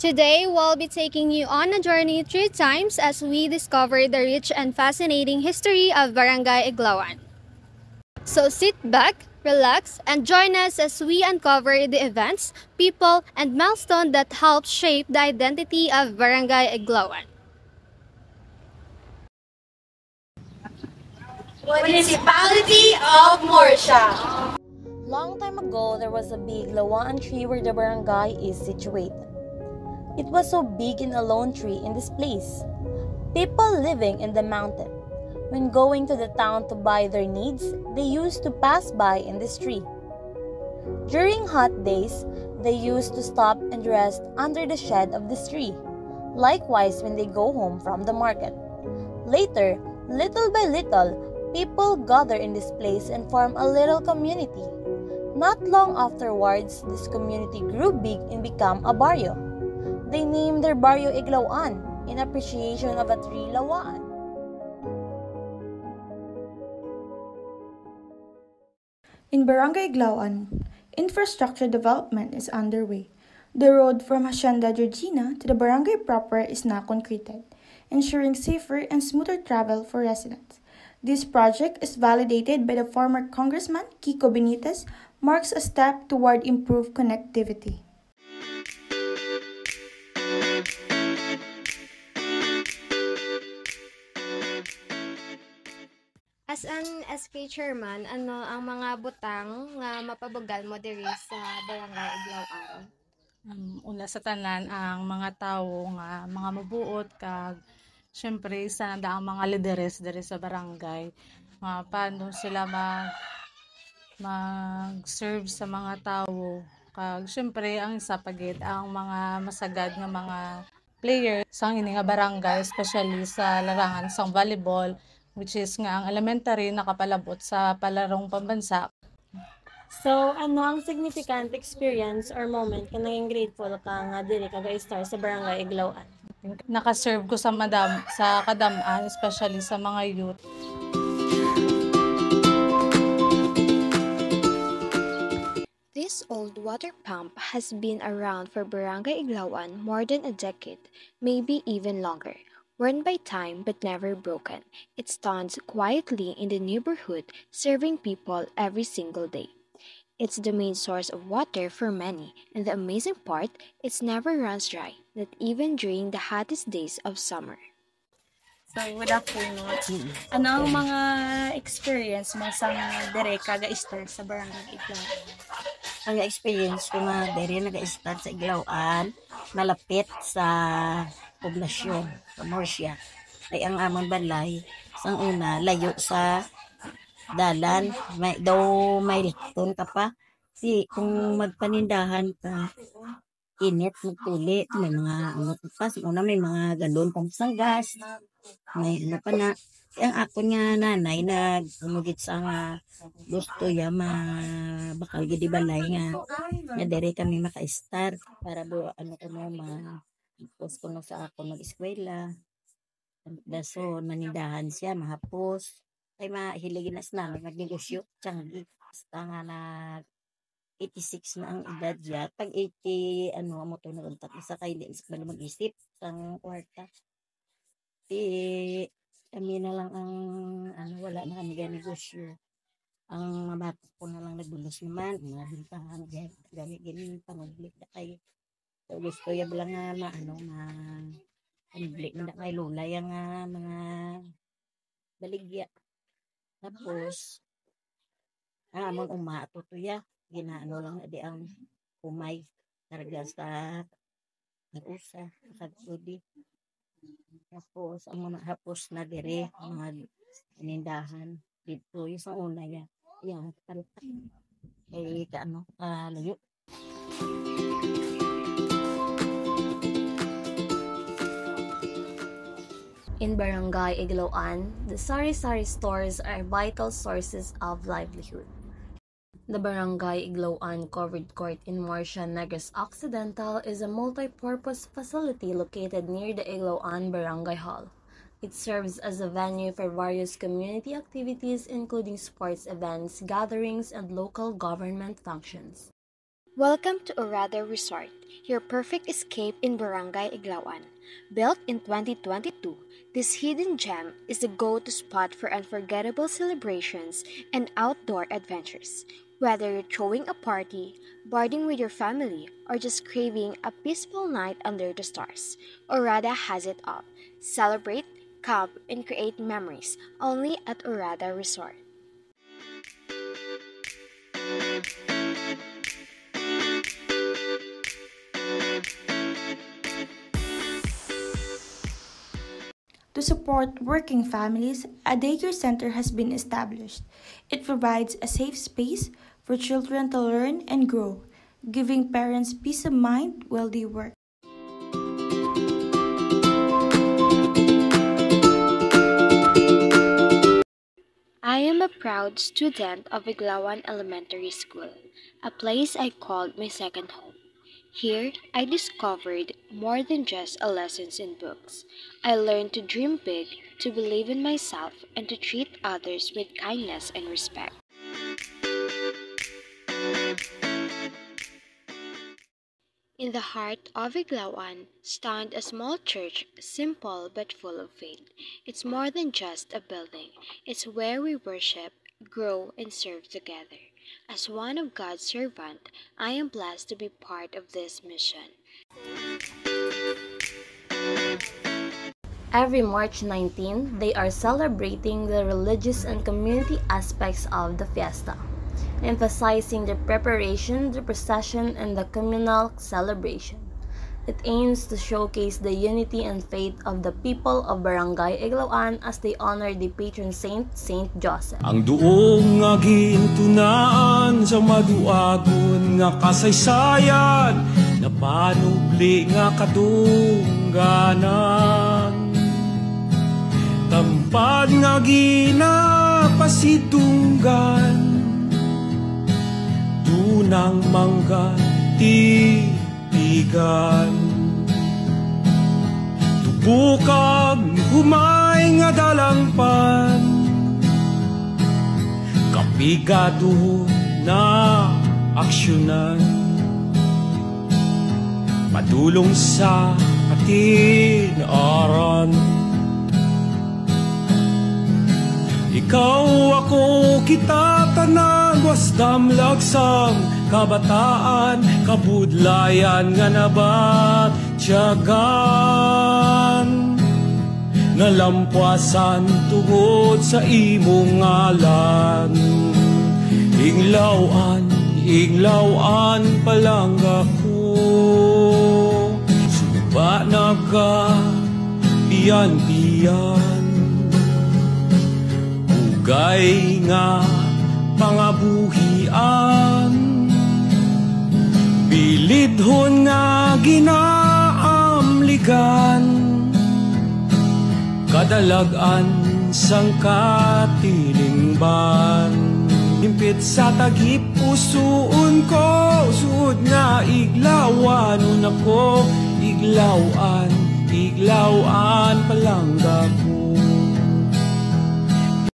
Today, we'll be taking you on a journey through times as we discover the rich and fascinating history of Barangay Iglawan. So sit back, relax, and join us as we uncover the events, people, and milestones that helped shape the identity of Barangay Iglawan. Municipality of Morsha. Long time ago, there was a big lawaan tree where the barangay is situated. It was so big and a lone tree in this place. People living in the mountain. When going to the town to buy their needs, they used to pass by in this tree. During hot days, they used to stop and rest under the shade of this tree. Likewise, when they go home from the market. Later, little by little, people gather in this place and form a little community. Not long afterwards, this community grew big and became a barrio. They named their barrio Iglawan in appreciation of a tree lawaan. In Barangay Iglawan, infrastructure development is underway. The road from Hacienda Georgina to the barangay proper is now concreted, ensuring safer and smoother travel for residents. This project is validated by the former Congressman Kiko Benitez, marks a step toward improved connectivity. As an SK chairman, ano ang mga butang nga mapabugal mo diri sa Barangay Iglawan? Una sa tanan ang mga tawo nga mga mabuot kag syempre sa ang mga lideres diri sa barangay nga paano sila mag-serve sa mga tawo kag syempre ang isa pagid ang mga masagad nga mga players sang ini nga barangay, especially sa larangan sang volleyball, which is nga ang elementary nakapalabot sa palarong pambansa. So, ano ang significant experience or moment ka naging grateful ka nga dili ka ga-star sa barangay Iglawan? Nakaserve ko sa kadamaan, especially sa mga youth. This old water pump has been around for Barangay Iglawan more than a decade, maybe even longer. Worn by time but never broken, it stands quietly in the neighborhood, serving people every single day. It's the main source of water for many, and the amazing part, it never runs dry, not even during the hottest days of summer. So, good afternoon. Ano ang mga experience mo sa dire kaga-start sa Barangay Iglawan? Ang experience ko nga diri nag-start sa Iglawan, malapit sa poblasyon, sa Morsha. Ay ang amon balay, sang una, layo sa dalan, may likton ka pa. Kung magpanindahan ka, init, magtuli, may mga may mga galon pang gas, may ano pa na. Ang ako nga nanay nagumugit sa nga gusto ya bakal gidi balay nga dere kami maka-start para pos ko sa ako nag-eskwela. Daso manindahan siya mahapos ay mahiligin nas namin magnegosyo tiyanggi basta nga na 86 na ang edad ya pag 80 mo to na untat sa kay di sa mag-isip sang kwarta kami na lang ang wala na kami negosyo. Ang mga bata ko na lang nagbulos naman, mga bintahan, gani pangublik na kayo. So gusto ya bilang nga panublik na kay lula yung mga baligya. Tapos, amon umatutuya, ginaano lang na di ang umay, karga sa narusa, nakagudi. Tapos, ang mga hapos na dire, mga panindahan, dito, yung sa una yan. Yan, talaga. Eh, layo. In Barangay Iglawan, the sari-sari stores are vital sources of livelihood. The Barangay Iglawan Covered Court in Morsha, Negros Occidental is a multi-purpose facility located near the Iglawan Barangay Hall. It serves as a venue for various community activities including sports events, gatherings, and local government functions. Welcome to Orada Resort, your perfect escape in Barangay Iglawan. Built in 2022, this hidden gem is the go-to spot for unforgettable celebrations and outdoor adventures. Whether you're throwing a party, boarding with your family, or just craving a peaceful night under the stars, Orada has it all. Celebrate, camp, and create memories only at Orada Resort. To support working families, a daycare center has been established. It provides a safe space for children to learn and grow, giving parents peace of mind while they work. I am a proud student of Iglawan Elementary School, a place I called my second home. Here, I discovered more than just a lessons in books. I learned to dream big, to believe in myself, and to treat others with kindness and respect. In the heart of Iglawan stand a small church, simple but full of faith. It's more than just a building. It's where we worship, grow, and serve together. As one of God's servant, I am blessed to be part of this mission. Every March 19, they are celebrating the religious and community aspects of the fiesta, emphasizing the preparation, the procession, and the communal celebration. It aims to showcase the unity and faith of the people of Barangay Iglawan as they honor the patron saint, Saint Joseph. Ang duong nga gintunaan sa maduagon nga kasaysayan, napanubli nga kadungganan. Tampad nga ginapasidunggan, dunang manggatigan. Tubukag humay nga dalangpan, kapigado na aksyonan, padulong sa katinaran. Ikaw ako kita tanan, wasdam lagsang kabataan, kabudlayan nga nabatyagan, nalampasan tungod sa imong ngalan. Iglawan, iglawan palangga ko, suba naga piyan-piyan. Ugay nga pangabuhian, bilidhon nga ginaamligan, kadalagan sang katilingban. Himpit sa tagip pusoon ko, suod nga iglawan ako, iglawan, iglawan palangga ko.